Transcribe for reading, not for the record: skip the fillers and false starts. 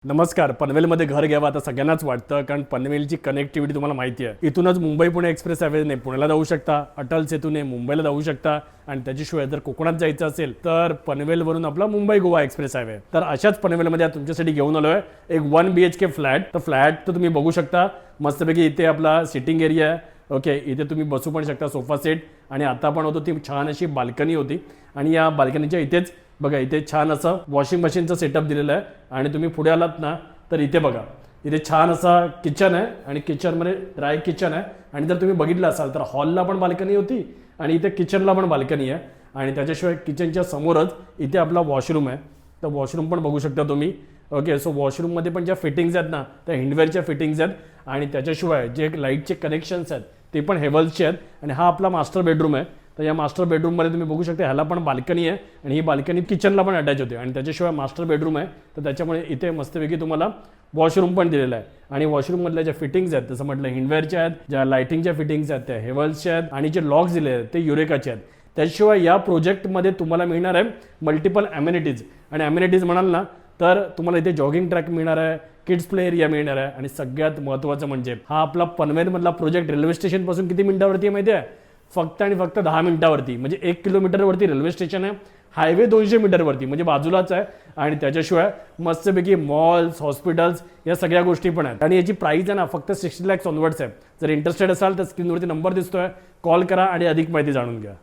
नमस्कार. पनवेलमध्ये घर घ्यावं आता सगळ्यांनाच वाटतं, कारण पनवेलची कनेक्टिव्हिटी तुम्हाला माहिती आहे. इथूनच मुंबई पुणे एक्सप्रेस हायवेने पुण्याला जाऊ शकता, अटल सेतूने मुंबईला जाऊ शकता, आणि त्याच्याशिवाय जर कोकणात जायचं असेल तर पनवेलवरून आपला मुंबई गोवा एक्सप्रेस हायवे. तर अशाच पनवेलमध्ये तुमच्यासाठी घेऊन आलोय एक 1 BHK फ्लॅट. तर फ्लॅट तर तुम्ही बघू शकता मस्तपैकी. इथे आपला सिटिंग एरिया आहे. ओके, इथे तुम्ही बसू पण शकता, सोफा सेट. आणि आता पण होतो ती छान अशी बाल्कनी होती, आणि या बाल्कनीच्या इथेच बघा, इथे छान असं वॉशिंग मशीनचं सेटअप दिलेलं आहे. आणि तुम्ही पुढे आलात ना तर इथे बघा, इथे छान असा किचन आहे, आणि किचनमध्ये ड्राय किचन आहे. आणि जर तुम्ही बघितलं असाल तर हॉलला पण बाल्कनी होती, आणि इथे किचनला पण बाल्कनी आहे. आणि त्याच्याशिवाय किचनच्या समोरच इथे आपला वॉशरूम आहे. तर वॉशरूम पण बघू शकता तुम्ही. ओके, सो वॉशरूममध्ये पण ज्या फिटिंग्स आहेत ना त्या हिंडवेअरच्या फिटिंग्स आहेत. आणि त्याच्याशिवाय जे लाईटचे कनेक्शन्स आहेत ते पण हेवल्सचे आहेत. आणि हा आपला मास्टर बेडरूम आहे. तर या मास्टर बेडरूममध्ये तुम्ही बघू शकता ह्याला पण बाल्कनी आहे, आणि ही बाल्कनी किचनला पण अटॅच होते. आणि त्याच्याशिवाय मास्टर बेडरूम आहे, तर त्याच्यामुळे इथे मस्तपैकी तुम्हाला वॉशरूम पण दिलेला आहे. आणि वॉशरूममधल्या ज्या फिटिंग्स आहेत तसं म्हटलं हिंडवेअरच्या आहेत, ज्या लाइटिंगच्या फिटिंग्स आहेत त्या हेवल्सच्या आहेत, आणि जे लॉक्स दिले आहेत ते युरेकाचे आहेत. त्याशिवाय या प्रोजेक्टमध्ये तुम्हाला मिळणार आहे मल्टिपल ॲम्युनिटीज. आणि ॲम्युनिटीज म्हणाल ना तर तुम्हाला इथे जॉगिंग ट्रॅक मिळणार आहे, किड्स प्ले एरिया मिळणार आहे. आणि सगळ्यात महत्त्वाचं म्हणजे हा आपला पनवेलमधला प्रोजेक्ट रेल्वे स्टेशनपासून किती मिनिटावरती आहे माहिती आहे? फक्त आणि फक्त 10 मिनिटावरती. म्हणजे 1 किलोमीटरवरती रेल्वे स्टेशन आहे. हायवे 200 मीटरवरती, म्हणजे बाजूलाच आहे. आणि त्याच्याशिवाय मस्तपैकी मॉल्स, हॉस्पिटल्स या सगळ्या गोष्टी पण आहेत. आणि याची प्राईस आहे ना फक्त 60 lakhs ऑनवर्ड्स आहे. जर इंटरेस्टेड असाल तर स्क्रीनवरती नंबर दिसतोय, कॉल करा आणि अधिक माहिती जाणून घ्या.